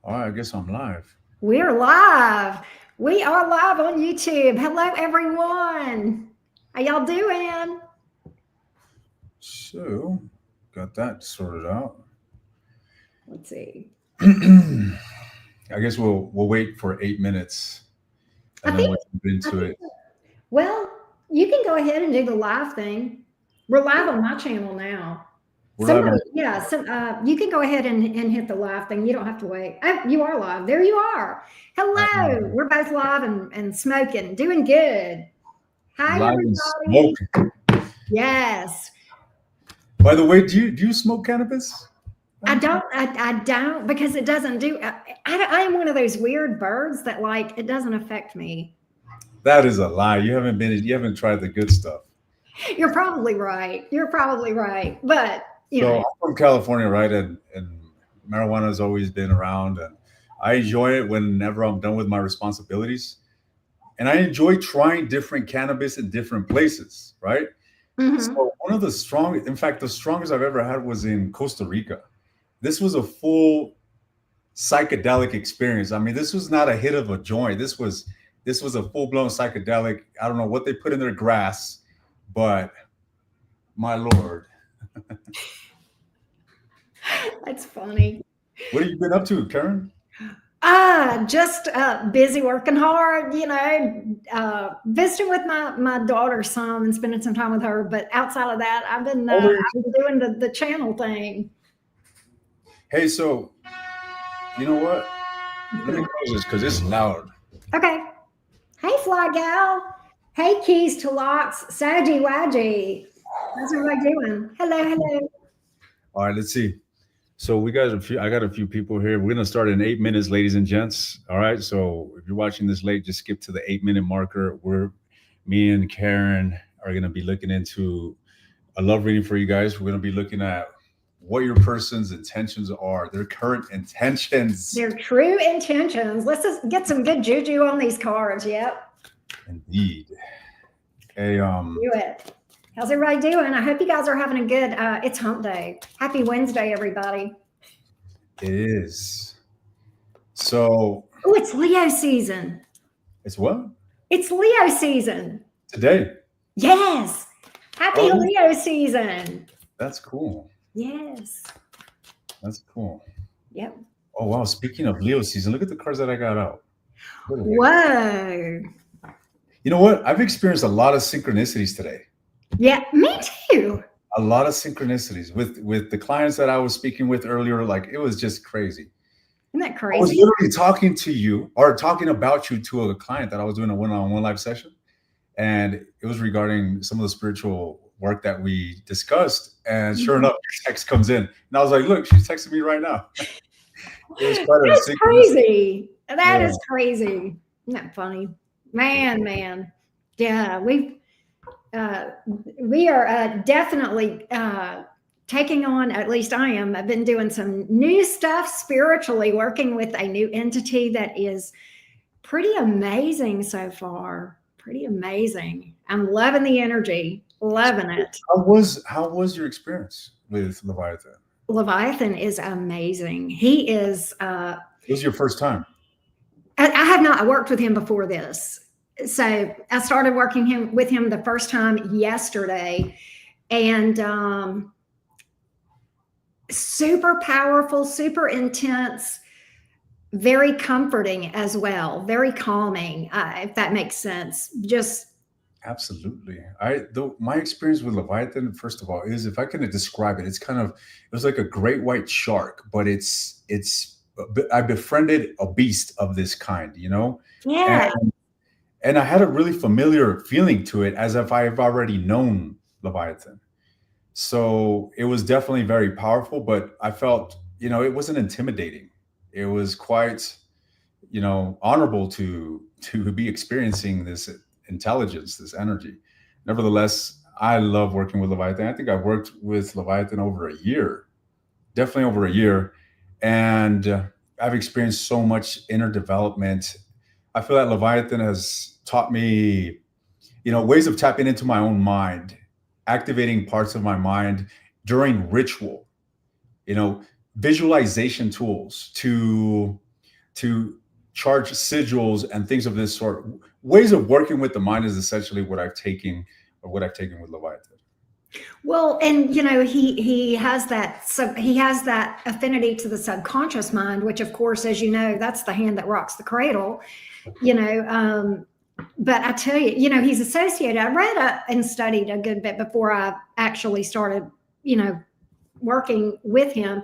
All right, I guess I'm live. We're live. We are live on YouTube. Hello, everyone. How y'all doing? So, got that sorted out. Let's see. I guess we'll wait for 8 minutes I and then think, we'll jump I into think, it. well, you can go ahead and do the live thing. We're live on my channel now. We're live on. You can go ahead and hit the live thing. You don't have to wait. Oh, you are live. There you are. Hello. We're both live and smoking, doing good. Hi, Live and everybody. smoke. Yes. By the way, do you smoke cannabis? I don't because it doesn't do. I am one of those weird birds that like it doesn't affect me. That is a lie. You haven't tried the good stuff. You're probably right. You're probably right. But you So know, I'm from California, right? And marijuana has always been around, and I enjoy it whenever I'm done with my responsibilities. And I enjoy trying different cannabis in different places, right? hmm So one of the strongest, in fact, the strongest I've ever had was in Costa Rica. This was a full psychedelic experience. I mean, this was not a hit of a joint. This was a full blown psychedelic. I don't know what they put in their grass, but my lord, that's funny. what have you been up to, Karen? Just busy working hard. Visiting with my daughter some and spending some time with her. But outside of that, How old are your I've been kids? doing the channel thing. Hey, so you know what? Let me close this because it's loud. Okay. Hey, Fly Gal. Hey, Keys to Locks. Saji Waji. How's everybody doing? Hello, hello. All right, let's see. So we got a few. I got a few people here. We're gonna start in 8 minutes, ladies and gents. All right. So if you're watching this late, just skip to the 8 minute marker. Me and Karen are gonna be looking into a love reading for you guys. We're gonna be looking at what your person's intentions are, their current intentions. Their true intentions. Let's just get some good juju on these cards. Yep. Indeed. Hey, Do it. How's everybody doing? I hope you guys are having a good, it's hump day. Happy Wednesday, everybody. it is. So Oh, it's Leo season. it's what? It's Leo season. Today. Yes. Happy Oh, Leo season. that's cool. Yes. That's cool. Yep. Oh wow. Speaking of Leo season, look at the cards that I got out. Look at it. Whoa. You know what? I've experienced a lot of synchronicities today. Yeah, me too. A lot of synchronicities with the clients that I was speaking with earlier. Like it was just crazy. Isn't that I was crazy? literally talking to you or talking about you to a client that I was doing a one-on-one live session, and it was regarding some of the spiritual work that we discussed. And sure enough, your text comes in, and I was like, "Look, she's texting me right now." It was quite a That's synchronicity. crazy. That Yeah. is crazy. Isn't that funny? Man. Yeah, uh, we are definitely taking on, at least I am, I've been doing some new stuff spiritually, working with a new entity that is pretty amazing so far. Pretty amazing. I'm loving the energy, loving it. How was your experience with Leviathan? Leviathan is amazing. He is It was your first time. I have not worked with him before this. So I started working with him the first time yesterday, and super powerful, super intense, very comforting as well, very calming, if that makes sense. Just Absolutely. My experience with Leviathan, first of all, is if I can describe it, it was like a great white shark, but I befriended a beast of this kind, and yeah, and I had a really familiar feeling to it, as if I've already known Leviathan. So it was definitely very powerful, but I felt, it wasn't intimidating. It was quite, honorable to be experiencing this intelligence, this energy. Nevertheless, I love working with Leviathan. I think I've worked with Leviathan over a year, definitely over a year, and I've experienced so much inner development. I feel that Leviathan has taught me, ways of tapping into my own mind, activating parts of my mind during ritual, you know, visualization tools to to charge sigils and things of this sort. Ways of working with the mind is essentially what I've taken with Leviathan. Well, and he has that, so he has that affinity to the subconscious mind, which of course, as you know, that's the hand that rocks the cradle. But I tell you, he's associated. I read and studied a good bit before I actually started, working with him.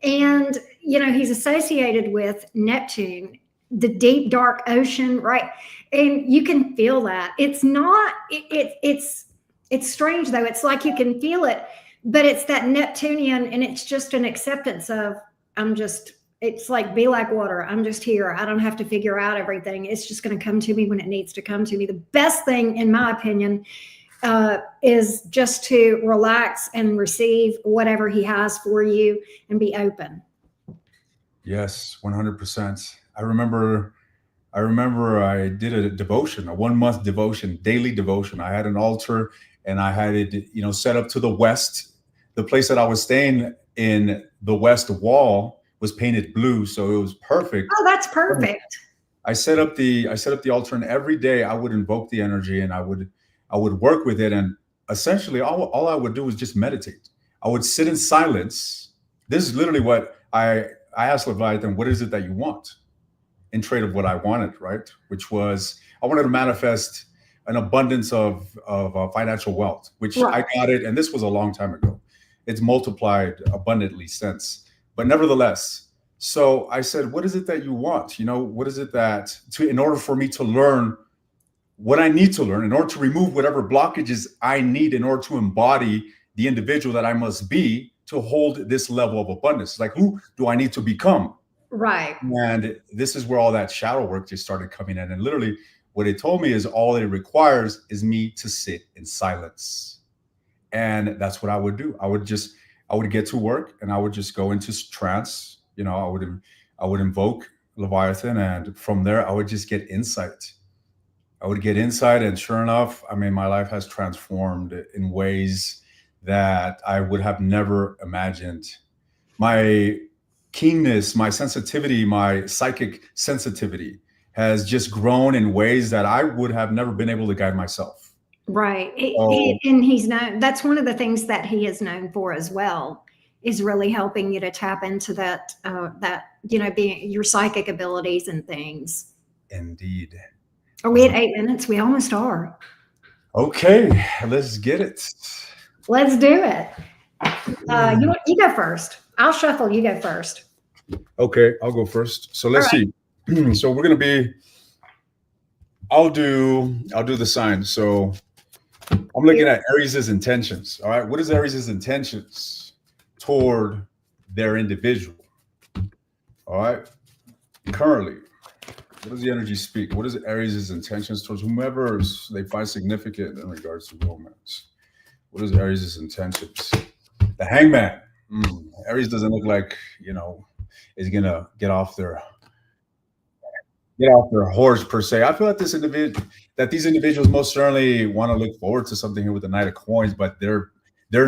And, he's associated with Neptune, the deep, dark ocean, right? And you can feel that. It's not, it's strange though. It's like you can feel it, but it's that Neptunian, and it's just an acceptance of, it's like, be like water. I'm just here. I don't have to figure out everything. It's just going to come to me when it needs to come to me. The best thing, in my opinion, is just to relax and receive whatever he has for you and be open. Yes, 100%. I remember I did a devotion, a 1 month devotion, daily devotion. I had an altar and I had it, set up to the west. The place that I was staying in, the west wall was painted blue, so it was perfect. Oh, that's perfect. I set up the altar, and every day I would invoke the energy, and I would work with it, and essentially all I would do was just meditate. I would sit in silence. This is literally what I asked Leviathan, what is it that you want? In trade of what I wanted, right? Which was, I wanted to manifest an abundance of financial wealth, which I got it. And this was a long time ago. It's multiplied abundantly since. But nevertheless, so I said, what is it that you want? What is it that, in order for me to learn what I need to learn, in order to remove whatever blockages I need in order to embody the individual that I must be to hold this level of abundance? Like, who do I need to become? Right. And this is where all that shadow work just started coming in. And literally what it told me is all it requires is me to sit in silence. And that's what I would do. I would get to work and I would just go into trance. I would invoke Leviathan, and from there I would just get insight. And sure enough, my life has transformed in ways that I would have never imagined. My keenness, my sensitivity, my psychic sensitivity has just grown in ways that I would have never been able to guide myself. Right. And he's known, that's one of the things that he is known for as well, is really helping you to tap into that, being your psychic abilities and things. Indeed. Are we at 8 minutes? We almost are. Okay, let's get it. Let's do it. You go first. I'll shuffle. You go first. Okay, I'll go first. So let's see. So we're gonna be. I'll do the sign. So I'm looking at Aries' intentions. All right, what is Aries' intentions toward their individual? All right, currently, what does the energy speak? What is Aries' intentions towards whomever they find significant in regards to romance? What is Aries' intentions? The Hangman. Aries doesn't look like is gonna get off their horse per se. I feel that these individuals most certainly want to look forward to something here with the Knight of Coins, but they're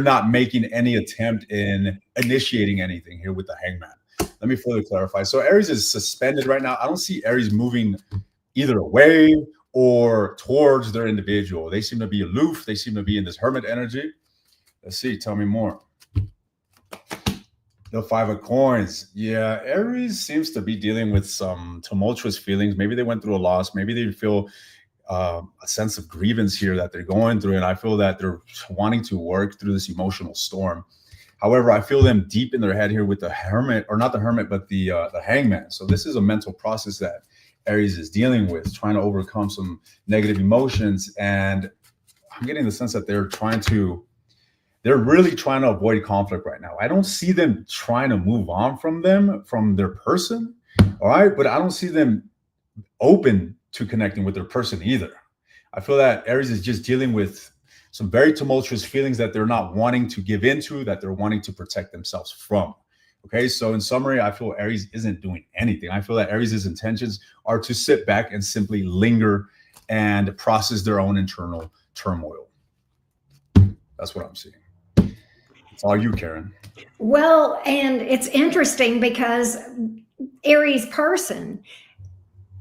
not making any attempt in initiating anything here with the Hangman. Let me further clarify. So Aries is suspended right now. I don't see Aries moving either away or towards their individual. They seem to be aloof. They seem to be in this hermit energy. Let's see. Tell me more. The Five of Coins. Yeah, Aries seems to be dealing with some tumultuous feelings. Maybe they went through a loss. Maybe they feel a sense of grievance here that they're going through. And I feel that they're wanting to work through this emotional storm. However, I feel them deep in their head here with the Hermit, or not the Hermit, but the Hangman. So this is a mental process that Aries is dealing with, trying to overcome some negative emotions. And I'm getting the sense that they're really trying to avoid conflict right now. I don't see them trying to move on from their person. All right. But I don't see them open to connecting with their person either. I feel that Aries is just dealing with some very tumultuous feelings that they're not wanting to give into, that they're wanting to protect themselves from. Okay. So in summary, I feel Aries isn't doing anything. I feel that Aries' intentions are to sit back and simply linger and process their own internal turmoil. That's what I'm seeing. It's all you, Karen. Well, and it's interesting because Aries person,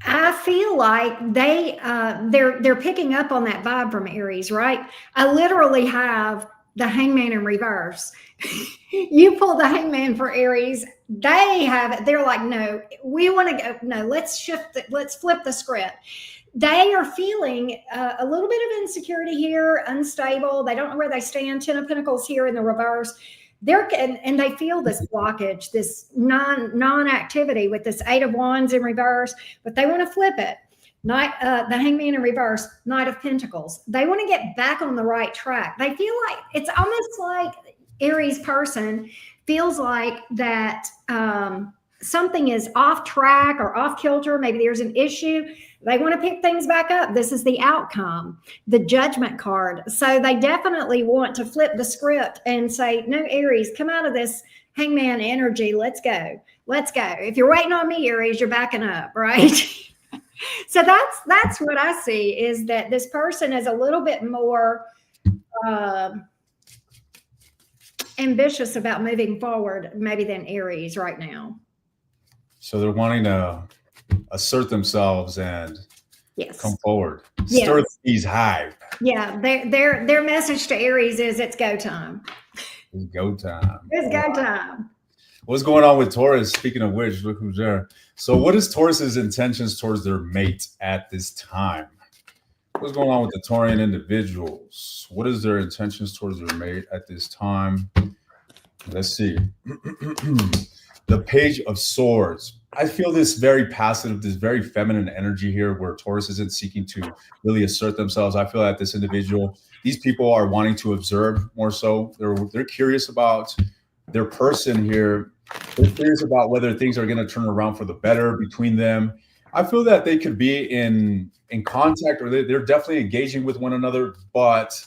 I feel like they're picking up on that vibe from Aries, right? I literally have the Hangman in reverse. You pull the Hangman for Aries, they have it. They're like, no, we want to go. No, let's shift it. Let's flip the script. They are feeling a little bit of insecurity here, unstable. They don't know where they stand. Ten of Pentacles here in the reverse. And they feel this blockage, this non-activity with this Eight of Wands in reverse, but they want to flip it. The Hangman in reverse, Knight of Pentacles. They want to get back on the right track. They feel like it's almost like Aries person feels like that something is off track or off kilter. Maybe there's an issue. They want to pick things back up. This is the outcome, the Judgment card. So they definitely want to flip the script and say, no, Aries, come out of this Hangman energy. Let's go. Let's go. If you're waiting on me, Aries, you're backing up, right? So that's what I see, is that this person is a little bit more ambitious about moving forward maybe than Aries right now. So they're wanting to assert themselves and yes, come forward, stir these high. Yeah, their message to Aries is it's go time. It's go time. It's go time. What's going on with Taurus? Speaking of which, look who's there. So what is Taurus's intentions towards their mate at this time? What's going on with the Taurian individuals? What is their intentions towards their mate at this time? Let's see. The Page of Swords. I feel this very passive, this very feminine energy here where Taurus isn't seeking to really assert themselves. I feel that this individual, these people are wanting to observe more so. They're curious about their person here. They're curious about whether things are going to turn around for the better between them. I feel that they could be in contact, or they're definitely engaging with one another, but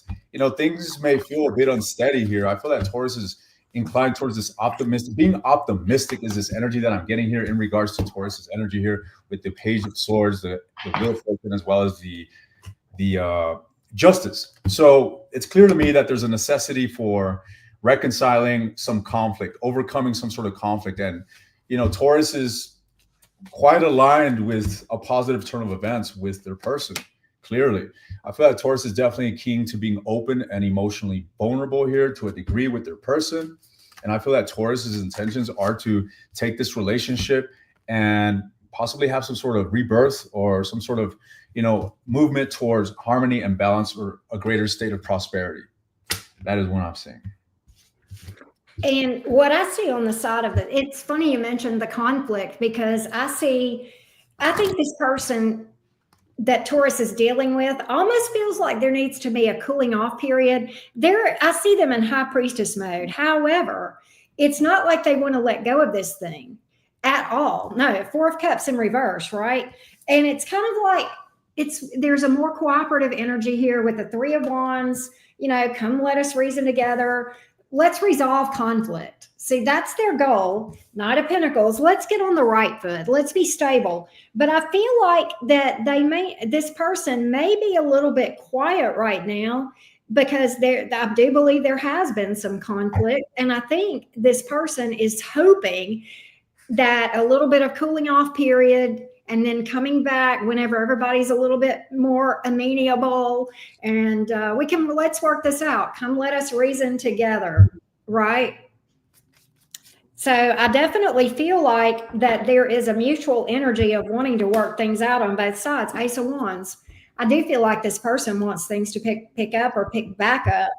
things may feel a bit unsteady here. I feel that Taurus is inclined towards this optimistic. Being optimistic is this energy that I'm getting here in regards to Taurus's energy here with the Page of Swords, the Wheel of Fortune, as well as the Justice. So it's clear to me that there's a necessity for reconciling some conflict, overcoming some sort of conflict, and Taurus is quite aligned with a positive turn of events with their person. Clearly, I feel like Taurus is definitely keen to being open and emotionally vulnerable here to a degree with their person. And I feel that Taurus's intentions are to take this relationship and possibly have some sort of rebirth or some sort of, movement towards harmony and balance, or a greater state of prosperity. That is what I'm saying. And what I see on the side of it, it's funny you mentioned the conflict, because I think this person that Taurus is dealing with almost feels like there needs to be a cooling off period. I see them in High Priestess mode. However, it's not like they want to let go of this thing at all. No, Four of Cups in reverse, right? And it's kind of like there's a more cooperative energy here with the Three of Wands. Come let us reason together. Let's resolve conflict. See, that's their goal. Knight of Pentacles. Let's get on the right foot. Let's be stable. But I feel like that this person may be a little bit quiet right now, because I do believe there has been some conflict. And I think this person is hoping that a little bit of cooling off period, and then coming back whenever everybody's a little bit more amenable, and let's work this out. Come let us reason together, right? So I definitely feel like that there is a mutual energy of wanting to work things out on both sides. Ace of Wands. I do feel like this person wants things to pick up or pick back up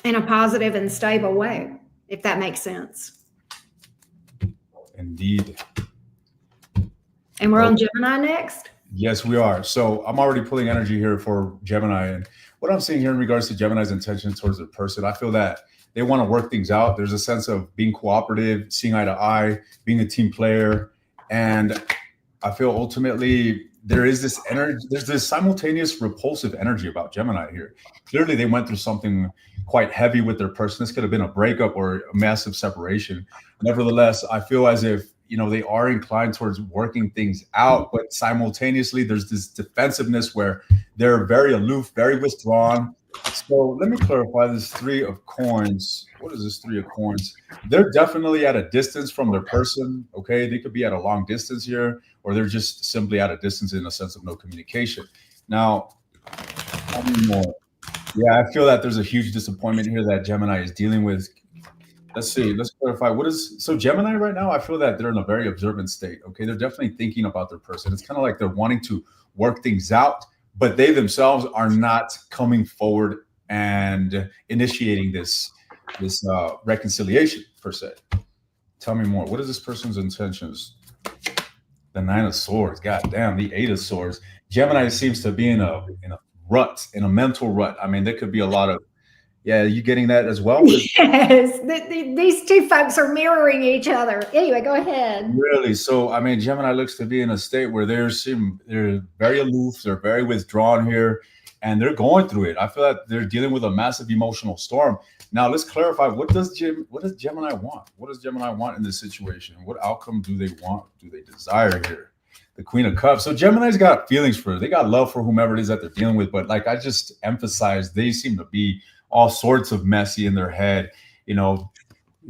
in a positive and stable way, if that makes sense. Indeed. And we're on Gemini next? Yes, we are. So I'm already pulling energy here for Gemini. And what I'm seeing here in regards to Gemini's intentions towards their person, I feel that they want to work things out. There's a sense of being cooperative, seeing eye to eye, being a team player. And I feel ultimately there is this energy, there's this simultaneous repulsive energy about Gemini here. Clearly, they went through something quite heavy with their person. This could have been a breakup or a massive separation. Nevertheless, I feel as if they are inclined towards working things out, but simultaneously there's this defensiveness where they're very aloof, very withdrawn. So let me clarify this three of coins. What is this three of coins? They're definitely at a distance from their person. Okay. They could be at a long distance here, or they're just simply at a distance in a sense of no communication. Now, tell me more. Yeah, I feel that there's a huge disappointment here that Gemini is dealing with. Let's see. Let's clarify. What is so Gemini right now? I feel that they're in a very observant state. Okay, they're definitely thinking about their person. It's kind of like they're wanting to work things out, but they themselves are not coming forward and initiating this reconciliation per se. Tell me more. What is this person's intentions? The Nine of Swords. God damn, the Eight of Swords. Gemini seems to be in a rut, in a mental rut. I mean, there could be a lot of yeah. You getting that as well? What is Yes, these two folks are mirroring each other. Anyway, go ahead. really? So, I mean, Gemini looks to be in a state where they're very aloof, they're very withdrawn here, and they're going through it. I feel like they're dealing with a massive emotional storm. Now, let's clarify what does Gemini want? What does Gemini want in this situation? What outcome do they want? Do they desire here? The Queen of Cups. So Gemini's got feelings for they got love for whomever it is that they're dealing with, but like I just emphasized, they seem to be all sorts of messy in their head. You know,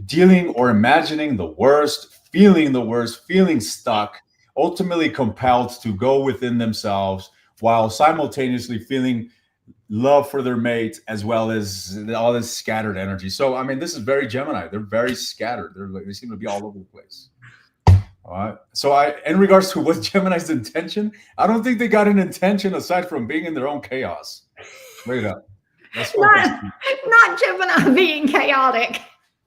dealing or imagining the worst, feeling stuck, ultimately compelled to go within themselves while simultaneously feeling love for their mate as well as all this scattered energy. So, I mean, this is very Gemini. They're very scattered. They seem to be all over the place. All right. So, in regards to what's Gemini's intention, I don't think they got an intention aside from being in their own chaos. Straight up. That's what I Not, see. not Gemini being chaotic.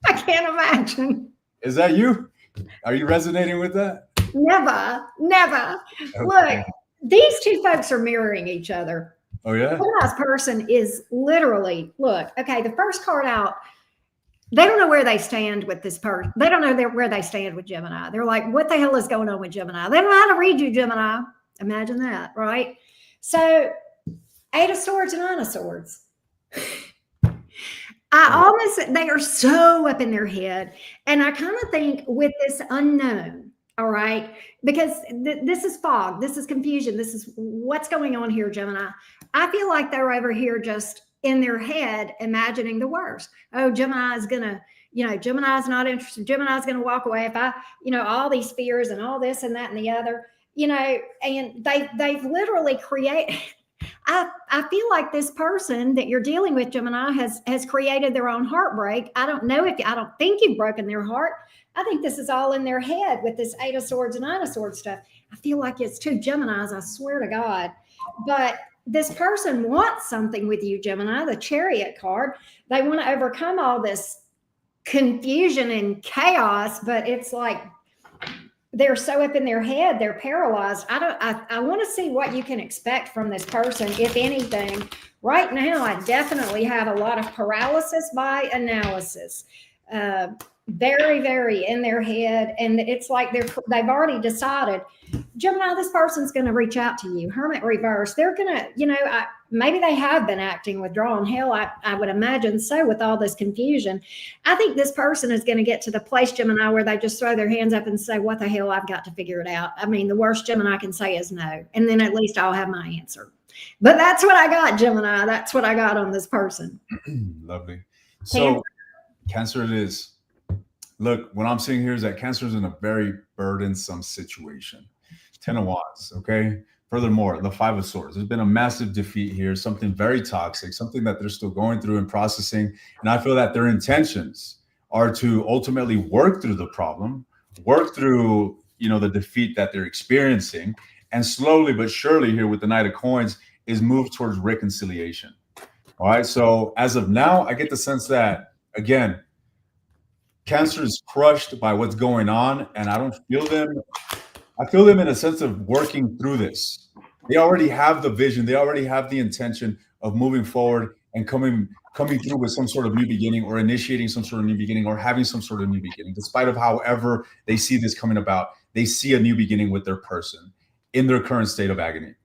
I can't imagine. Is that you? Are you resonating with that? Never, never. Look, Okay. these two folks are mirroring each other. Oh yeah. Gemini's person is literally, look, okay, the first card out, they don't know where they stand with this person. They don't know where they stand with Gemini. They're like, what the hell is going on with Gemini? They don't know how to read you, Gemini. Imagine that, right? So, Eight of Swords and Nine of Swords. They are so up in their head. And I kind of think with this unknown, all right, because this is fog, this is confusion, this is what's going on here, Gemini. I feel like they're over here just in their head imagining the worst. Oh, Gemini is going to, Gemini's not interested. Gemini's going to walk away if all these fears and all this and that and the other, and they've literally created. I feel like this person that you're dealing with, Gemini, has created their own heartbreak. I don't think you've broken their heart. I think this is all in their head with this Eight of Swords and Nine of Swords stuff. I feel like it's two Geminis, I swear to God. But this person wants something with you, Gemini, the Chariot card. They want to overcome all this confusion and chaos, but it's like they're so up in their head, they're paralyzed. I want to see what you can expect from this person, if anything. Right now, I definitely have a lot of paralysis by analysis. Very, very in their head. And it's like they've already decided, Gemini, this person's going to reach out to you. Hermit reverse. They're going to, maybe they have been acting withdrawn. Hell, I would imagine so with all this confusion. I think this person is going to get to the place, Gemini, where they just throw their hands up and say, what the hell, I've got to figure it out. I mean, the worst Gemini can say is no. And then at least I'll have my answer. But that's what I got, Gemini. That's what I got on this person. Lovely. So Cancer it is. Look, what I'm seeing here is that Cancer is in a very burdensome situation. 10 of Wands, okay? Furthermore, the Five of Swords. There's been a massive defeat here, something very toxic, something that they're still going through and processing. And I feel that their intentions are to ultimately work through the problem, work through, the defeat that they're experiencing, and slowly but surely here with the Knight of Coins is move towards reconciliation. All right. So as of now, I get the sense that, again, Cancer is crushed by what's going on, and I don't feel them. I feel them in a sense of working through this. They already have the vision. They already have the intention of moving forward and coming through with some sort of new beginning, or initiating some sort of new beginning, or having some sort of new beginning. Despite of however they see this coming about, they see a new beginning with their person in their current state of agony.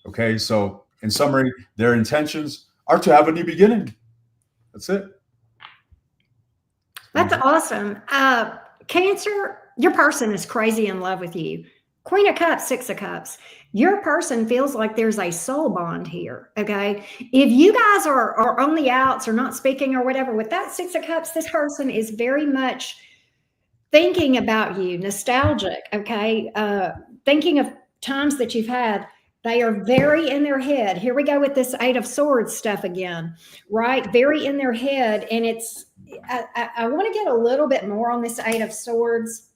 Okay, so in summary, their intentions are to have a new beginning. That's it. That's awesome. Cancer, your person is crazy in love with you. Queen of Cups, Six of Cups. Your person feels like there's a soul bond here. Okay. If you guys are on the outs or not speaking or whatever, with that Six of Cups, this person is very much thinking about you, nostalgic. Okay. Thinking of times that you've had. They are very in their head. Here we go with this Eight of Swords stuff again, right? Very in their head. And I want to get a little bit more on this Eight of Swords.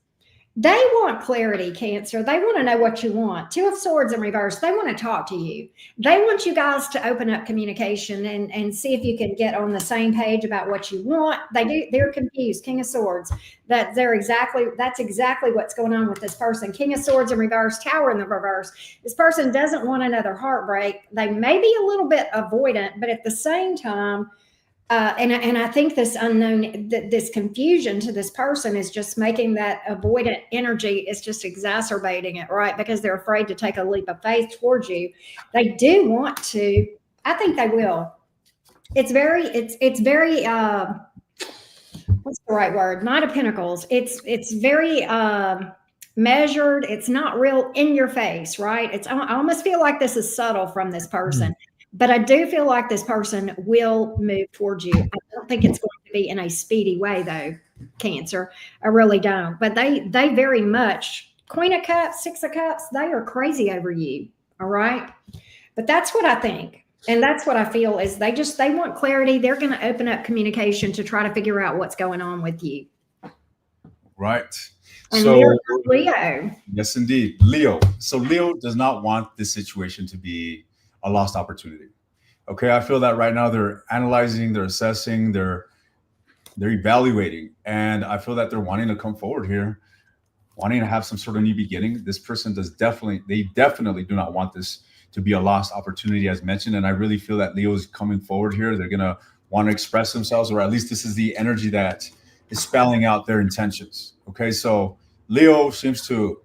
They want clarity, Cancer. They want to know what you want. Two of Swords in reverse. They want to talk to you. They want you guys to open up communication and see if you can get on the same page about what you want. They're confused. King of Swords. That's exactly what's going on with this person. King of Swords in reverse, Tower in the reverse. This person doesn't want another heartbreak. They may be a little bit avoidant, but at the same time, and I think this unknown, this confusion to this person is just making that avoidant energy is just exacerbating it, right? Because they're afraid to take a leap of faith towards you. They do want to. I think they will. It's very. What's the right word? Knight of Pentacles. It's very measured. It's not real in your face, right? I almost feel like this is subtle from this person. But I do feel like this person will move towards you. I don't think it's going to be in a speedy way, though, Cancer. I really don't. But they very much, Queen of Cups, Six of Cups, they are crazy over you. All right. But that's what I think. And that's what I feel is they want clarity. They're going to open up communication to try to figure out what's going on with you. Right. And so Leo. Yes, indeed. Leo. So Leo does not want this situation to be a lost opportunity. Okay, I feel that right now they're analyzing, they're assessing, they're evaluating, and I feel that they're wanting to come forward here, wanting to have some sort of new beginning. This person they definitely do not want this to be a lost opportunity, as mentioned. And I really feel that Leo is coming forward here. They're gonna want to express themselves, or at least this is the energy that is spelling out their intentions. Okay, so Leo seems to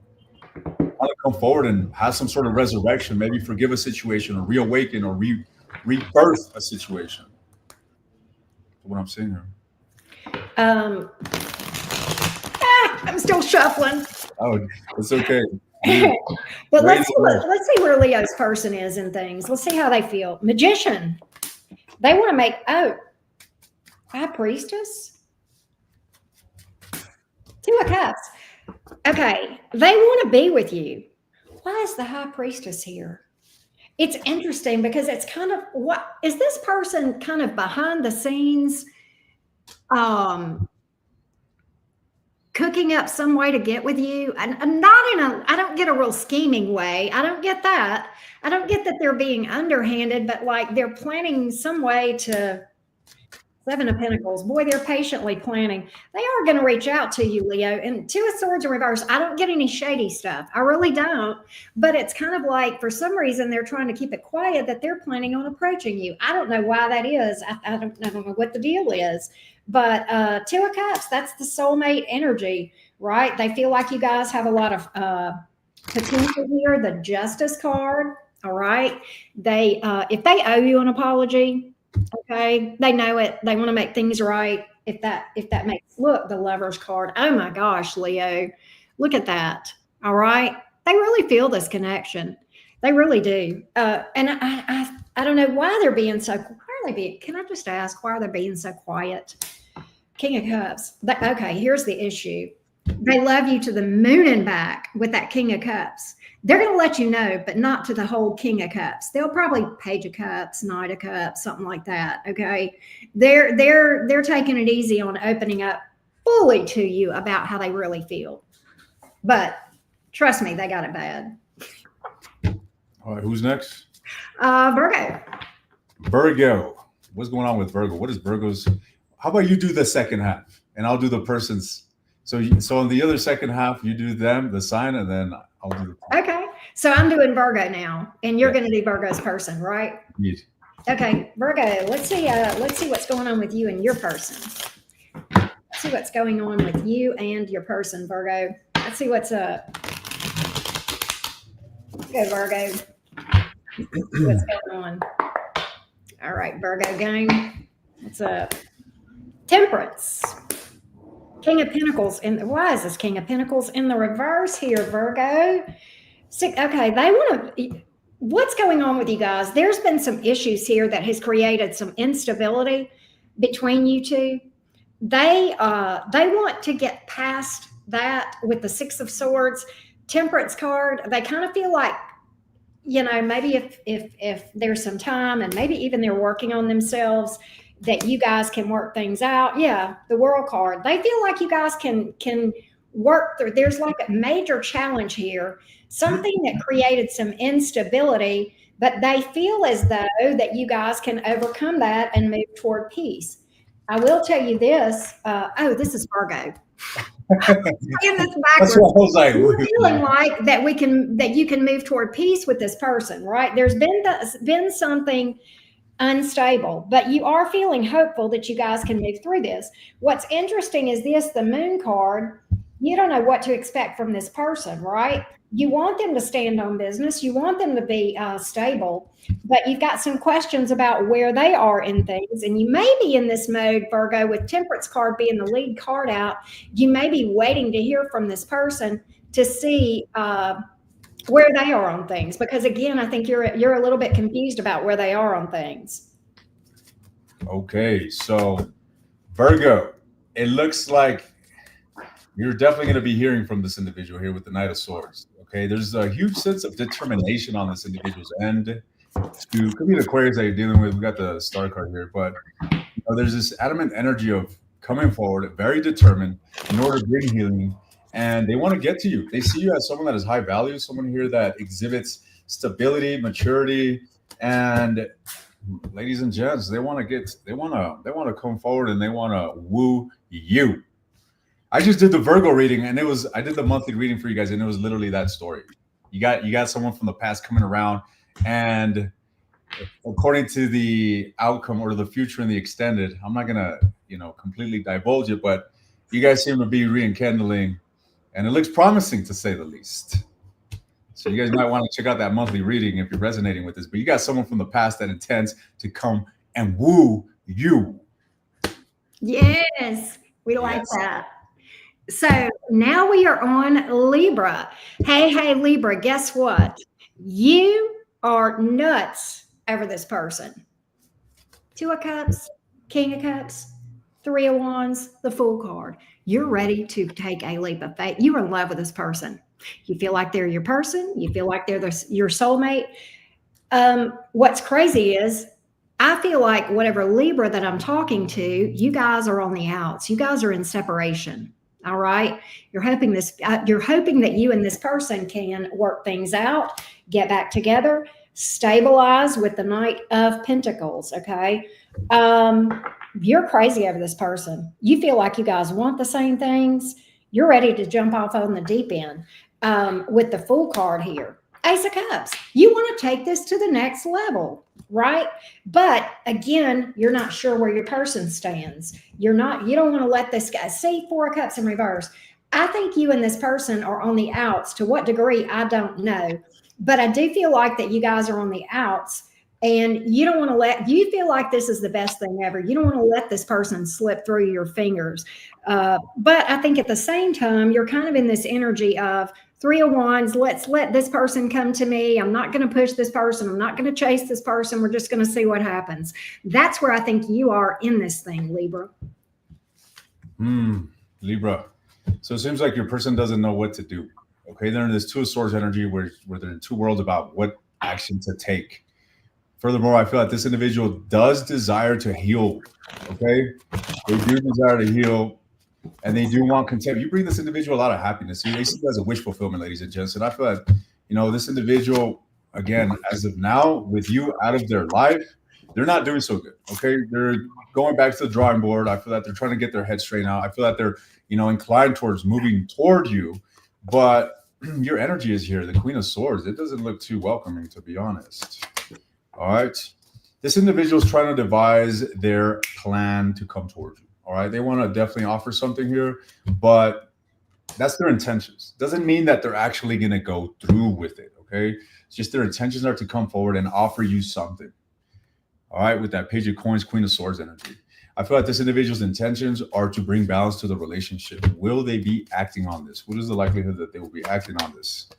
want to come forward and have some sort of resurrection, maybe forgive a situation or reawaken or rebirth a situation. That's what I'm saying here. I'm still shuffling. Oh, it's okay. But let's see where Leo's person is in things. Let's see how they feel. Magician. They want to make High Priestess. Two of Cups. Okay, they want to be with you. Why is the High Priestess here? It's interesting because it's kind of, what is this person kind of behind the scenes cooking up some way to get with you? And I don't get a real scheming way. I don't get that. I don't get that they're being underhanded, but like they're planning some way to. Seven of Pentacles. Boy, they're patiently planning. They are going to reach out to you, Leo. And Two of Swords in reverse. I don't get any shady stuff. I really don't. But it's kind of like, for some reason, they're trying to keep it quiet that they're planning on approaching you. I don't know why that is. I don't know what the deal is. But Two of Cups, that's the soulmate energy, right? They feel like you guys have a lot of potential here. The Justice card, all right? If they owe you an apology, okay, they know it. They want to make things right. If that makes, look, the Lover's card. Oh my gosh, Leo, look at that. All right, they really feel this connection. They really do. And I don't know why they're being so. Why are they being? Can I just ask why are they being so quiet? King of Cups. Okay, here's the issue. They love you to the moon and back with that King of Cups. They're going to let you know, but not to the whole King of Cups. They'll probably Page of Cups, Knight of Cups, something like that. Okay, they're taking it easy on opening up fully to you about how they really feel. But trust me, they got it bad. All right, who's next? Virgo. Virgo. What's going on with Virgo? What is Virgo's? How about you do the second half, and I'll do the person's. So on the other second half, you do them, the sign, and then I'll do the. Okay. So I'm doing Virgo now, and you're going to do Virgo's person, right? Yes. Okay, Virgo. Let's see what's going on with you and your person. Let's see what's going on with you and your person, Virgo. Let's see what's up. Let's go, Virgo. What's going on? All right, Virgo gang. What's up? Temperance. King of Pentacles. And why is this King of Pentacles in the reverse here, Virgo? Okay, they want to. What's going on with you guys? There's been some issues here that has created some instability between you two. They want to get past that with the Six of Swords, Temperance card. They kind of feel like, maybe if there's some time and maybe even they're working on themselves, that you guys can work things out. Yeah, the World card. They feel like you guys can work through. There's like a major challenge here, something that created some instability, but they feel as though that you guys can overcome that and move toward peace. I will tell you this. This is Virgo. Saying this That's backwards. what I was like. You're feeling like that you can move toward peace with this person, right? There's been something unstable, but you are feeling hopeful that you guys can move through this. What's interesting is the Moon card. You don't know what to expect from this person, right? You want them to stand on business. You want them to be stable, but you've got some questions about where they are in things. And you may be in this mode, Virgo, with Temperance card being the lead card out. You may be waiting to hear from this person to see where they are on things, because again, I think you're a little bit confused about where they are on things. Okay, so Virgo, it looks like you're definitely going to be hearing from this individual here with the Knight of Swords. Okay, there's a huge sense of determination on this individual's end. Could be the Aquarius that you're dealing with. We got the Star card here, but there's this adamant energy of coming forward, very determined in order to bring healing. And they want to get to you. They see you as someone that is high value, someone here that exhibits stability, maturity, and ladies and gents, they want to come forward and they want to woo you. I just did the Virgo reading, and I did the monthly reading for you guys, and it was literally that story. You got someone from the past coming around, and according to the outcome or the future in the extended, I'm not gonna completely divulge it, but you guys seem to be rekindling. And it looks promising, to say the least. So you guys might want to check out that monthly reading if you're resonating with this. But you got someone from the past that intends to come and woo you. Yes, we like that. So now we are on Libra. Hey, Libra, guess what? You are nuts over this person. Two of Cups, King of Cups, Three of Wands, the Fool card. You're ready to take a leap of faith. You're in love with this person. You feel like they're your person. You feel like they're your soulmate. What's crazy is I feel like whatever Libra that I'm talking to, you guys are on the outs. You guys are in separation. All right. You're hoping that you and this person can work things out, get back together, stabilize with the Knight of Pentacles. Okay. You're crazy over this person. You feel like you guys want the same things. You're ready to jump off on the deep end with the Fool card here. Ace of Cups. You want to take this to the next level, right? But again, you're not sure where your person stands. You don't want to let this guy see Four of Cups in reverse. I think you and this person are on the outs. To what degree, I don't know. But I do feel like that you guys are on the outs. And you don't want to you feel like this is the best thing ever. You don't want to let this person slip through your fingers. But I think at the same time, you're kind of in this energy of Three of Wands. Let's let this person come to me. I'm not going to push this person. I'm not going to chase this person. We're just going to see what happens. That's where I think you are in this thing, Libra. Libra. So it seems like your person doesn't know what to do. Okay. They're in this Two of Swords energy where they're in two worlds about what action to take. Furthermore, I feel like this individual does desire to heal. Okay, they do desire to heal, and they do want content. You bring this individual a lot of happiness. They see it as a wish fulfillment, ladies and gents. And I feel like this individual, again, as of now, with you out of their life, they're not doing so good. Okay, they're going back to the drawing board. I feel like they're trying to get their head straight out. I feel like they're inclined towards moving toward you, but your energy is here. The Queen of Swords. It doesn't look too welcoming, to be honest. All right. This individual is trying to devise their plan to come towards you. All right. They want to definitely offer something here, but that's their intentions. Doesn't mean that they're actually going to go through with it. Okay. It's just their intentions are to come forward and offer you something. All right. With that Page of Coins, Queen of Swords energy. I feel like this individual's intentions are to bring balance to the relationship. Will they be acting on this? What is the likelihood that they will be acting on this?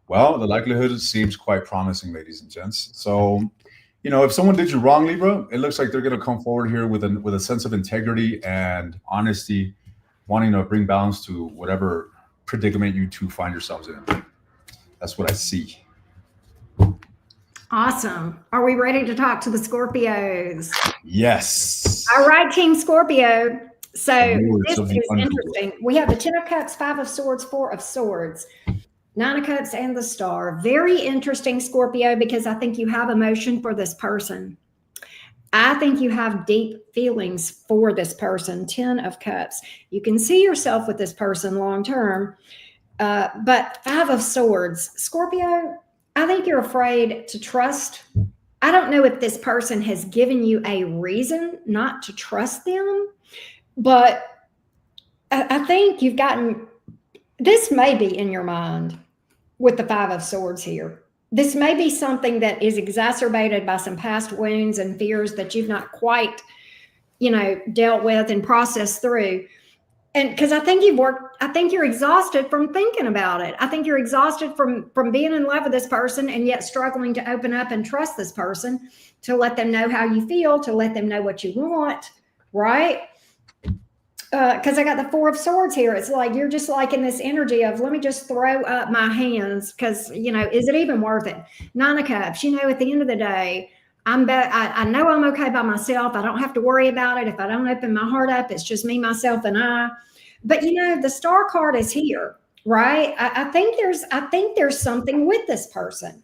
Well, the likelihood seems quite promising, ladies and gents. So, if someone did you wrong, Libra, it looks like they're going to come forward here with a sense of integrity and honesty, wanting to bring balance to whatever predicament you two find yourselves in. That's what I see. Awesome. Are we ready to talk to the Scorpios? Yes. All right, Team Scorpio. So this of the is underworld. interesting. We have the 10 of Cups, 5 of Swords, 4 of Swords, 9 of Cups, and the Star. Very interesting, Scorpio, because I think you have emotion for this person. I think you have deep feelings for this person. 10 of Cups. You can see yourself with this person long term. But 5 of Swords, Scorpio, I think you're afraid to trust. I don't know if this person has given you a reason not to trust them, but I think you've gotten, this may be in your mind with the 5 of Swords here. This may be something that is exacerbated by some past wounds and fears that you've not quite, dealt with and processed through. And because I think you're exhausted from thinking about it. I think you're exhausted from being in love with this person and yet struggling to open up and trust this person, to let them know how you feel, to let them know what you want, right? Because I got the 4 of Swords here. It's like you're just like in this energy of, let me just throw up my hands because, is it even worth it? 9 of Cups, at the end of the day, I know I'm okay by myself. I don't have to worry about it. If I don't open my heart up, it's just me, myself, and I. But the Star card is here, right? I think there's something with this person.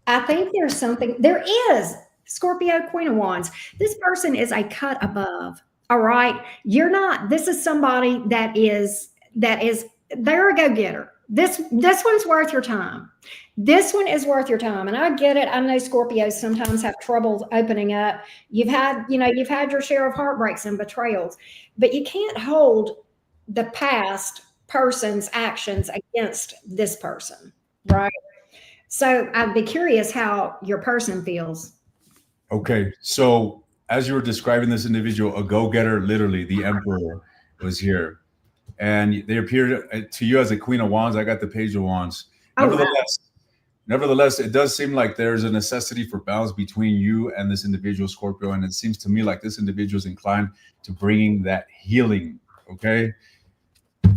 There is. Scorpio, Queen of Wands. This person is a cut above. All right. You're not, this is somebody that is, they're a go-getter. This one's worth your time. This one is worth your time. And I get it. I know Scorpios sometimes have trouble opening up. You've had your share of heartbreaks and betrayals, but you can't hold the past person's actions against this person, right? So I'd be curious how your person feels. Okay. So as you were describing this individual, a go-getter, literally the Emperor was here. And they appeared to you as a Queen of Wands. I got the Page of Wands. Nevertheless, it does seem like there's a necessity for balance between you and this individual, Scorpio. And it seems to me like this individual is inclined to bringing that healing. Okay.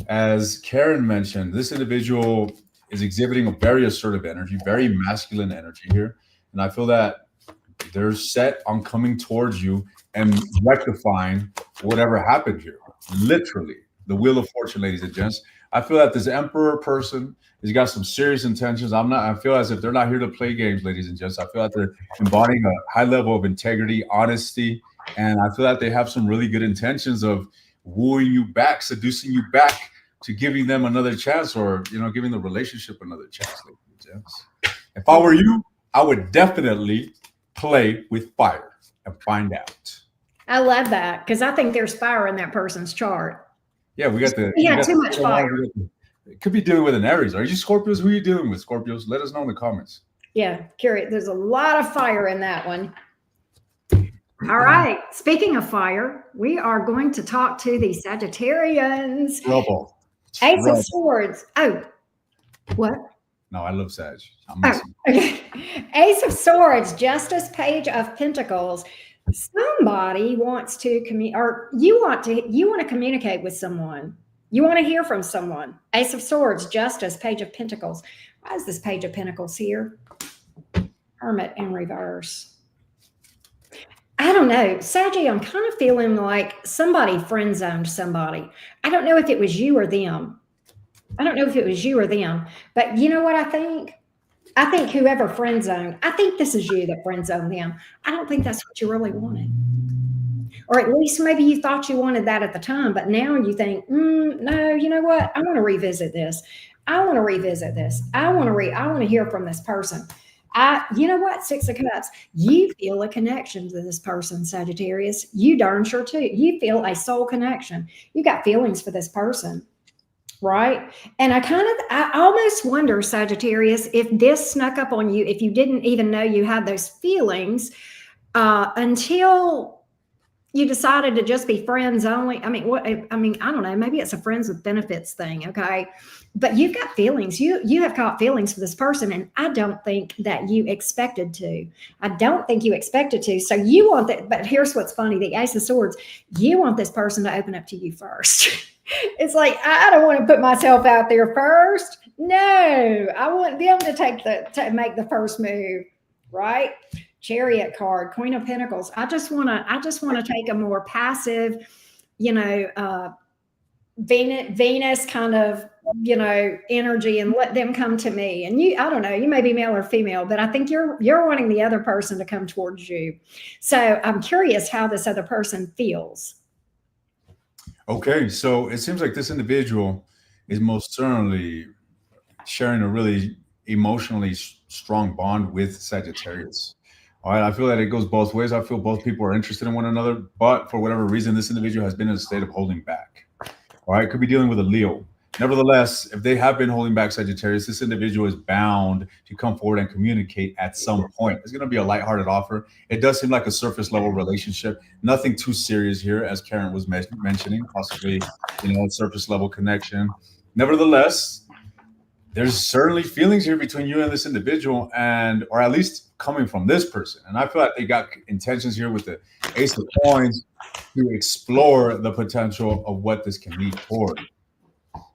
As Karen mentioned, this individual is exhibiting a very assertive energy, very masculine energy here. And I feel that they're set on coming towards you and rectifying whatever happened here. Literally, the Wheel of Fortune, ladies and gents. I feel that this Emperor person has got some serious intentions. I feel as if they're not here to play games, ladies and gents. I feel that they're embodying a high level of integrity, honesty, and I feel that they have some really good intentions of wooing you back, seducing you back to giving them another chance, or giving the relationship another chance, ladies and gents. If I were you, I would definitely play with fire and find out. I love that because I think there's fire in that person's chart. Yeah, we got too much fire. It could be dealing with an Aries. Are you Scorpios? Who are you dealing with, Scorpios? Let us know in the comments. Yeah, curious. There's a lot of fire in that one. All right. Speaking of fire, we are going to talk to the Sagittarians. Trouble. Ace of Swords. Oh, what? No, I love Sag. Okay. Ace of Swords, Justice, Page of Pentacles. Somebody wants to you want to communicate with someone. You want to hear from someone. Ace of Swords, Justice, Page of Pentacles. Why is this Page of Pentacles here? Hermit in reverse. I don't know. Saggy, I'm kind of feeling like somebody friend zoned somebody. I don't know if it was you or them. But you know what I think? I think whoever friend zoned, I think this is you that friend zoned them. I don't think that's what you really wanted. Or at least maybe you thought you wanted that at the time, but now you think, no, you know what? I want to revisit this. I want to hear from this person. You know what? 6 of Cups. You feel a connection to this person, Sagittarius. You darn sure too. You feel a soul connection. You got feelings for this person, right? And I almost wonder, Sagittarius, if this snuck up on you, if you didn't even know you had those feelings until you decided to just be friends only. I mean, what? I mean, I don't know. Maybe it's a friends with benefits thing. Okay, but you've got feelings. You have caught feelings for this person, and I don't think that you expected to. I don't think you expected to. So you want that. But here's what's funny: the Ace of Swords. You want this person to open up to you first. It's like I don't want to put myself out there first. No, I want them to make the first move, right? Chariot card, Queen of Pentacles. I just want to take a more passive, you know, Venus kind of, energy and let them come to me. And I don't know, you may be male or female, but I think you're wanting the other person to come towards you. So I'm curious how this other person feels. Okay, so it seems like this individual is most certainly sharing a really emotionally strong bond with Sagittarius. All right, I feel that it goes both ways. I feel both people are interested in one another, but for whatever reason, this individual has been in a state of holding back. All right, could be dealing with a Leo. Nevertheless, if they have been holding back Sagittarius, this individual is bound to come forward and communicate at some point. It's going to be a lighthearted offer. It does seem like a surface level relationship, nothing too serious here, as Karen was mentioning, possibly, a surface level connection. Nevertheless, there's certainly feelings here between you and this individual, or at least coming from this person. And I feel like they got intentions here with the Ace of Coins to explore the potential of what this can lead toward.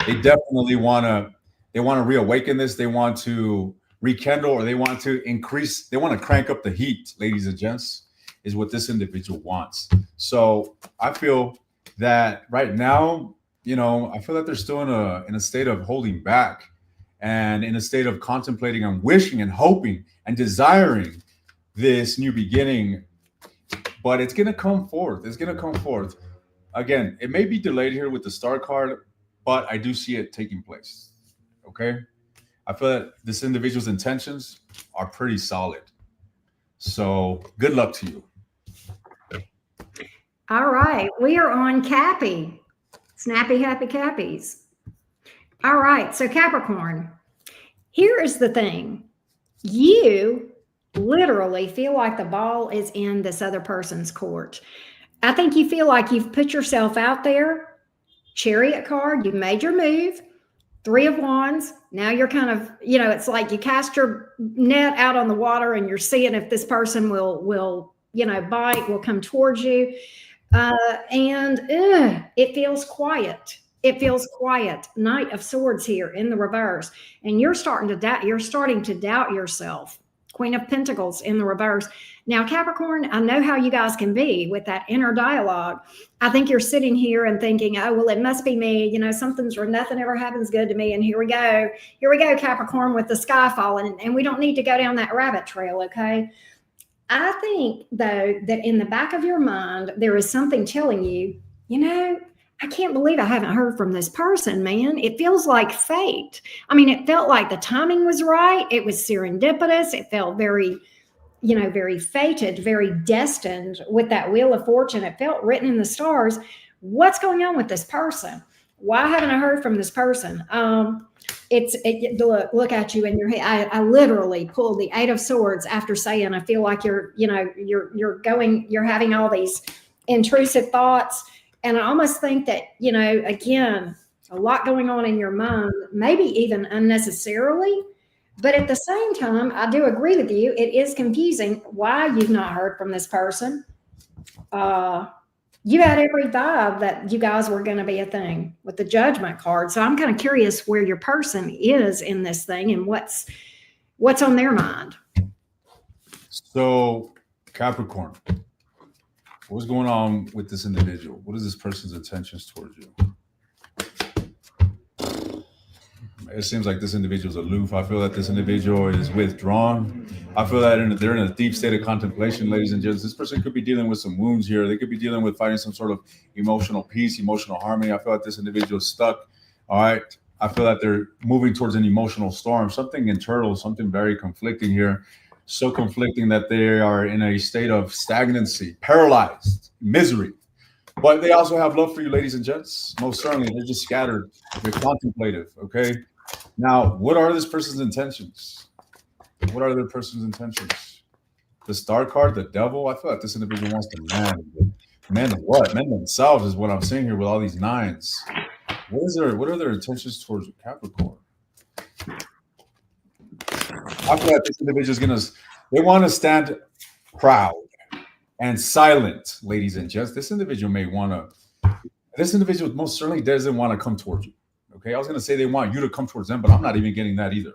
They definitely want to reawaken this. They want to rekindle, or they want to increase. They want to crank up the heat, ladies and gents, is what this individual wants. So I feel that right now, I feel that they're still in a state of holding back, and in a state of contemplating and wishing and hoping and desiring this new beginning. But it's going to come forth. It's going to come forth. Again, it may be delayed here with the Star card, but I do see it taking place. Okay? I feel that this individual's intentions are pretty solid. So good luck to you. All right. We are on Cappy. Snappy, happy Cappies. All right. So Capricorn, here is the thing. You literally feel like the ball is in this other person's court. I think you feel like you've put yourself out there. Chariot card, you made your move. 3 of Wands. Now you're kind of, it's like you cast your net out on the water and you're seeing if this person will bite, will come towards you. And it feels quiet. It feels quiet. Knight of Swords here in the reverse. And you're starting to doubt yourself. Queen of Pentacles in the reverse. Now, Capricorn, I know how you guys can be with that inner dialogue. I think you're sitting here and thinking, oh, well, it must be me. Nothing ever happens good to me. And here we go. Here we go, Capricorn, with the sky falling. And we don't need to go down that rabbit trail, okay? I think, though, that in the back of your mind, there is something telling you, I can't believe I haven't heard from this person, man. It feels like fate. I mean, it felt like the timing was right. It was serendipitous. It felt very, very fated, very destined with that Wheel of Fortune. It felt written in the stars. What's going on with this person? Why haven't I heard from this person? Look at you in your head. I literally pulled the 8 of Swords after saying, I feel like you're having all these intrusive thoughts. And I almost think that, again, a lot going on in your mind, maybe even unnecessarily. But at the same time, I do agree with you. It is confusing why you've not heard from this person. You had every vibe that you guys were going to be a thing with the Judgment card. So I'm kind of curious where your person is in this thing and what's on their mind. So, Capricorn, what's going on with this individual? What is this person's intentions towards you? It seems like this individual is aloof. I feel that this individual is withdrawn. I feel that they're in a deep state of contemplation, ladies and gents. This person could be dealing with some wounds here. They could be dealing with finding some sort of emotional peace, emotional harmony. I feel like this individual is stuck. All right. I feel that they're moving towards an emotional storm, something internal, something very conflicting here. So conflicting that they are in a state of stagnancy, paralyzed, misery. But they also have love for you, ladies and gents. Most certainly, they're just scattered. They're contemplative, okay? Now, what are this person's intentions? What are their person's intentions? The Star card, the Devil. I feel like this individual wants to land Men what? Men themselves is what I'm seeing here with all these nines. What are their intentions towards Capricorn? I feel like this individual is gonna they want to stand proud and silent, ladies and gents. This individual may want to this individual most certainly doesn't want to come towards you. Okay. I was gonna say they want you to come towards them, but I'm not even getting that either.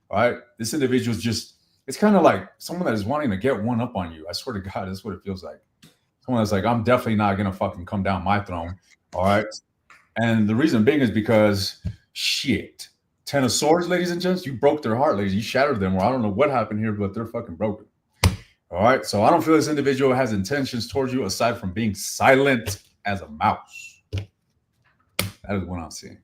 All right. This individual is just it's kind of like someone that is wanting to get one up on you. I swear to God, that's what it feels like. Someone that's like, I'm definitely not gonna fucking come down my throne. All right. And the reason being is because shit. Ten of Swords, ladies and gents, you broke their heart, ladies. You shattered them. Or I don't know what happened here, but they're fucking broken. All right. So I don't feel this individual has intentions towards you aside from being silent as a mouse. That is what I'm seeing.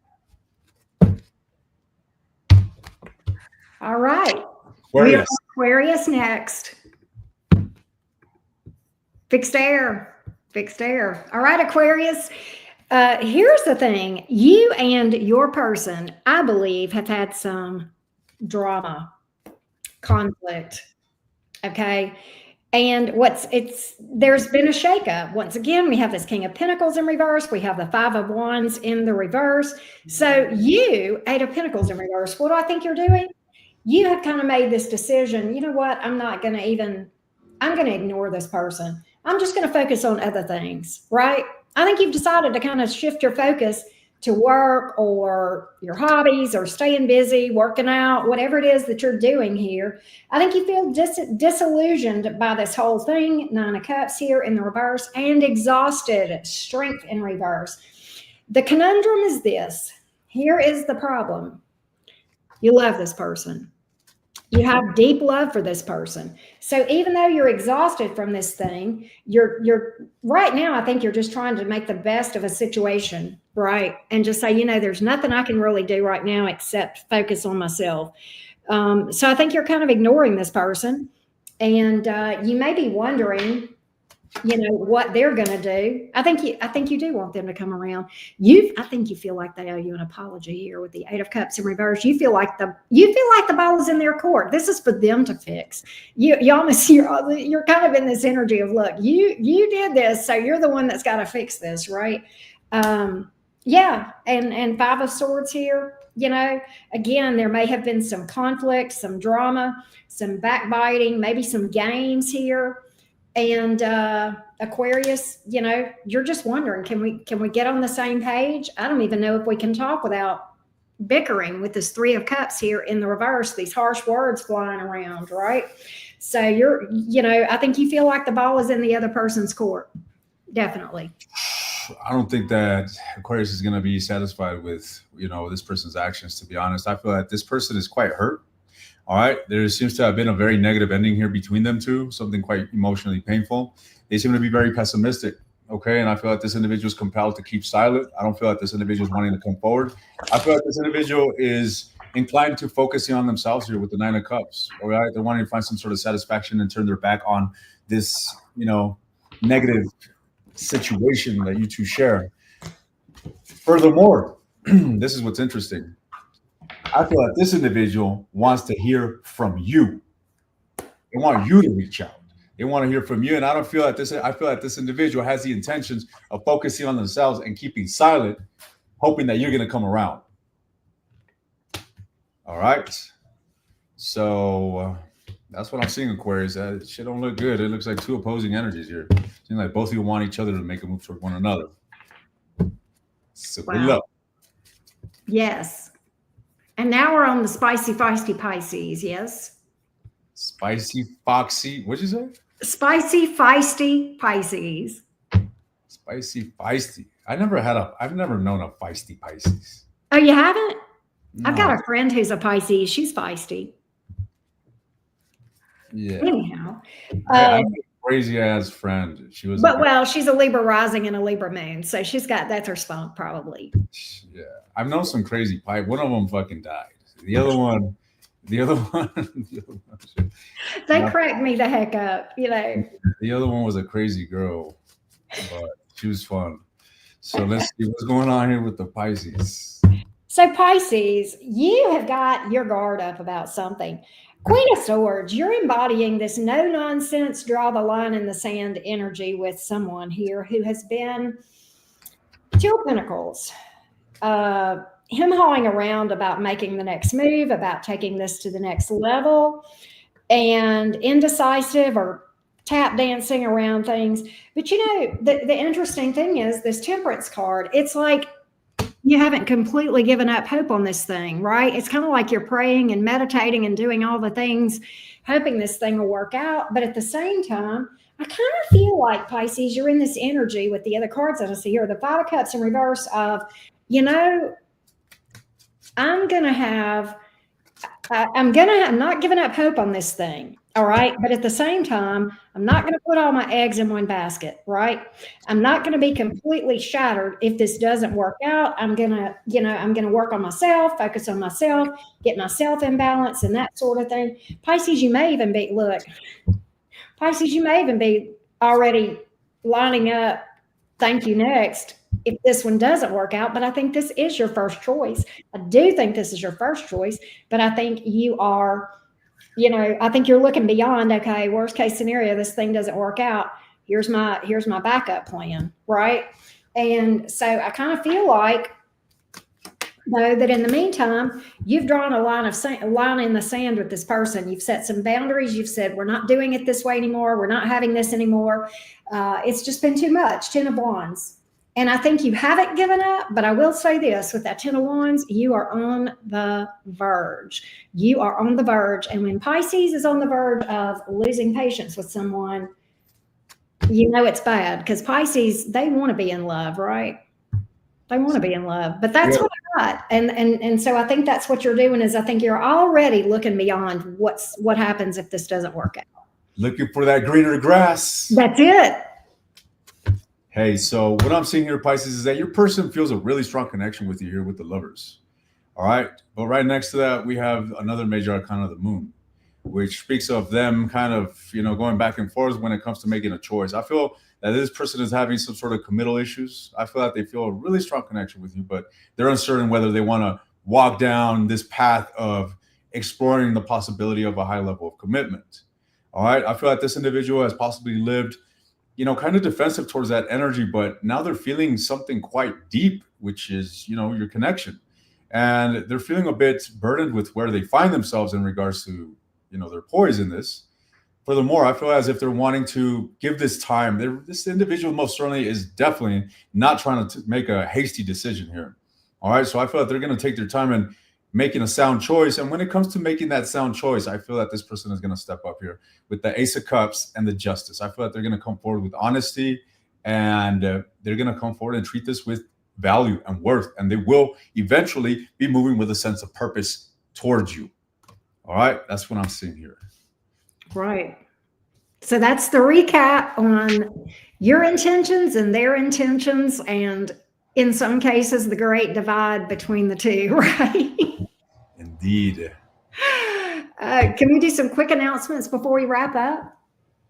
All right. Aquarius. Aquarius next. Fixed air. Fixed air. All right, Aquarius. Here's the thing. You and your person, I believe, have had some drama, conflict. Okay. And there's been a shakeup. Once again, we have this King of Pentacles in reverse. We have the Five of Wands in the reverse. So you, Eight of Pentacles in reverse, what do I think you're doing? You have kind of made this decision. You know what? I'm going to ignore this person. I'm just going to focus on other things, right? I think you've decided to kind of shift your focus to work or your hobbies or staying busy, working out, whatever it is that you're doing here. I think you feel disillusioned by this whole thing. Nine of Cups here in the reverse and exhausted, Strength in reverse. The conundrum is this. Here is the problem. You love this person. You have deep love for this person. So even though you're exhausted from this thing, you're right now, I think you're just trying to make the best of a situation, right? And just say, there's nothing I can really do right now except focus on myself. So I think you're kind of ignoring this person. And you may be wondering, what they're going to do. I think you do want them to come around. I think you feel like they owe you an apology here with the Eight of Cups in reverse. You feel like the ball is in their court. This is for them to fix. You're kind of in this energy of, look, you did this, so you're the one that's got to fix this, right? Yeah. And Five of Swords here. Again, there may have been some conflict, some drama, some backbiting, maybe some games here. And Aquarius, you're just wondering, can we get on the same page? I don't even know if we can talk without bickering with this Three of Cups here in the reverse, these harsh words flying around, right? So I think you feel like the ball is in the other person's court. Definitely. I don't think that Aquarius is going to be satisfied with, this person's actions, to be honest. I feel that this person is quite hurt. All right. There seems to have been a very negative ending here between them two, something quite emotionally painful. They seem to be very pessimistic. Okay. And I feel like this individual is compelled to keep silent. I don't feel like this individual is wanting to come forward. I feel like this individual is inclined to focusing on themselves here with the Nine of Cups. All right. They're wanting to find some sort of satisfaction and turn their back on this, negative situation that you two share. Furthermore, this is what's interesting. I feel like this individual wants to hear from you. They want you to reach out. They want to hear from you. And I feel like this individual has the intentions of focusing on themselves and keeping silent, hoping that you're going to come around. All right. So that's what I'm seeing, Aquarius. Shit don't look good. It looks like two opposing energies here. It seems like both of you want each other to make a move toward one another. So good luck. Yes. And now we're on the spicy, feisty Pisces, yes? Spicy, foxy. What'd you say? Spicy, feisty Pisces. Spicy, feisty. I've never known a feisty Pisces. Oh, you haven't? No. I've got a friend who's a Pisces. She's feisty. Yeah. Anyhow. I have a crazy ass friend. She was. She's a Libra rising and a Libra moon. So that's her spunk probably. Yeah. I've known some crazy pipe. One of them fucking died. The other one. They cracked me the heck up, The other one was a crazy girl, but she was fun. So let's see what's going on here with the Pisces. So Pisces, you have got your guard up about something. Queen of Swords, you're embodying this no nonsense, draw the line in the sand energy with someone here who has been Two of Pentacles. Him hawing around about making the next move, about taking this to the next level, and indecisive or tap dancing around things. But you know, the interesting thing is this Temperance card, it's like you haven't completely given up hope on this thing, right? It's kind of like you're praying and meditating and doing all the things, hoping this thing will work out. But at the same time, I kind of feel like Pisces, you're in this energy with the other cards that I see here, the Five of Cups in reverse of, you know, I'm not giving up hope on this thing. All right. But at the same time, I'm not going to put all my eggs in one basket. Right. I'm not going to be completely shattered if this doesn't work out. I'm going to work on myself, focus on myself, get myself in balance and that sort of thing. Pisces, you may even be already lining up. Thank you. Next. If this one doesn't work out, but I think this is your first choice. I do think this is your first choice, but I think you are, I think you're looking beyond, okay, worst case scenario, this thing doesn't work out. Here's my backup plan, right? And so I kind of feel like, though, that in the meantime, you've drawn a line in the sand with this person. You've set some boundaries. You've said, we're not doing it this way anymore. We're not having this anymore. It's just been too much. 10 of Wands. And I think you haven't given up, but I will say this, with that 10 of Wands, you are on the verge. You are on the verge. And when Pisces is on the verge of losing patience with someone, you know it's bad, because Pisces, they want to be in love, right? They want to be in love, but that's what I got. And so I think that's what you're doing, is I think you're already looking beyond what happens if this doesn't work out. Looking for that greener grass. That's it. Hey, so what I'm seeing here, Pisces, is that your person feels a really strong connection with you here with the Lovers. All right. But right next to that, we have another major arcana of the Moon, which speaks of them kind of, going back and forth when it comes to making a choice. I feel that this person is having some sort of committal issues. I feel that they feel a really strong connection with you, but they're uncertain whether they want to walk down this path of exploring the possibility of a high level of commitment. All right. I feel like this individual has possibly lived kind of defensive towards that energy, but now they're feeling something quite deep, which is, your connection. And they're feeling a bit burdened with where they find themselves in regards to, their poise in this. Furthermore, I feel as if they're wanting to give this time. This individual most certainly is definitely not trying to make a hasty decision here. All right. So I feel that they're going to take their time and making a sound choice. And when it comes to making that sound choice, I feel that this person is going to step up here with the Ace of Cups and the Justice. I feel that they're going to come forward with honesty, and they're going to come forward and treat this with value and worth. And they will eventually be moving with a sense of purpose towards you. All right. That's what I'm seeing here. Right. So that's the recap on your intentions and their intentions, and in some cases, the great divide between the two, right? Indeed. Can we do some quick announcements before we wrap up?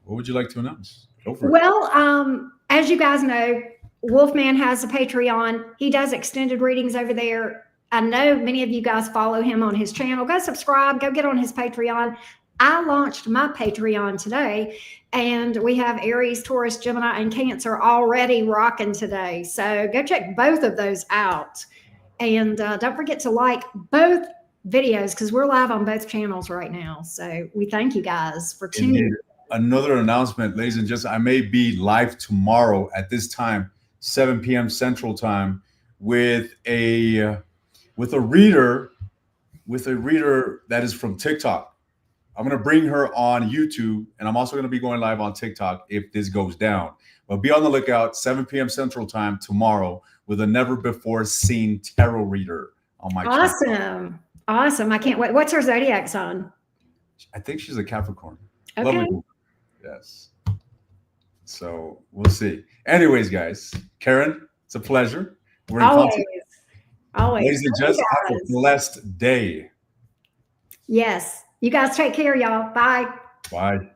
What would you like to announce? Go for it. Well, as you guys know, Wolfman has a Patreon. He does extended readings over there. I know many of you guys follow him on his channel. Go subscribe, go get on his Patreon. I launched my Patreon today, and we have Aries, Taurus, Gemini, and Cancer already rocking today. So go check both of those out. And don't forget to like both videos, because we're live on both channels right now. So we thank you guys for tuning in. Another announcement, ladies and gentlemen, I may be live tomorrow at this time, 7 p.m. Central Time, with a reader that is from TikTok. I'm going to bring her on YouTube, and I'm also going to be going live on TikTok if this goes down. But be on the lookout, 7 p.m. Central Time tomorrow, with a never-before-seen tarot reader on my channel. Awesome. I can't wait. What's her zodiac sign? I think she's a Capricorn. Okay. Lovely. Yes. So we'll see. Anyways, guys, Karen, it's a pleasure. We're in contact. Always. Ladies and gentlemen, have a blessed day. Yes. You guys take care, y'all. Bye. Bye.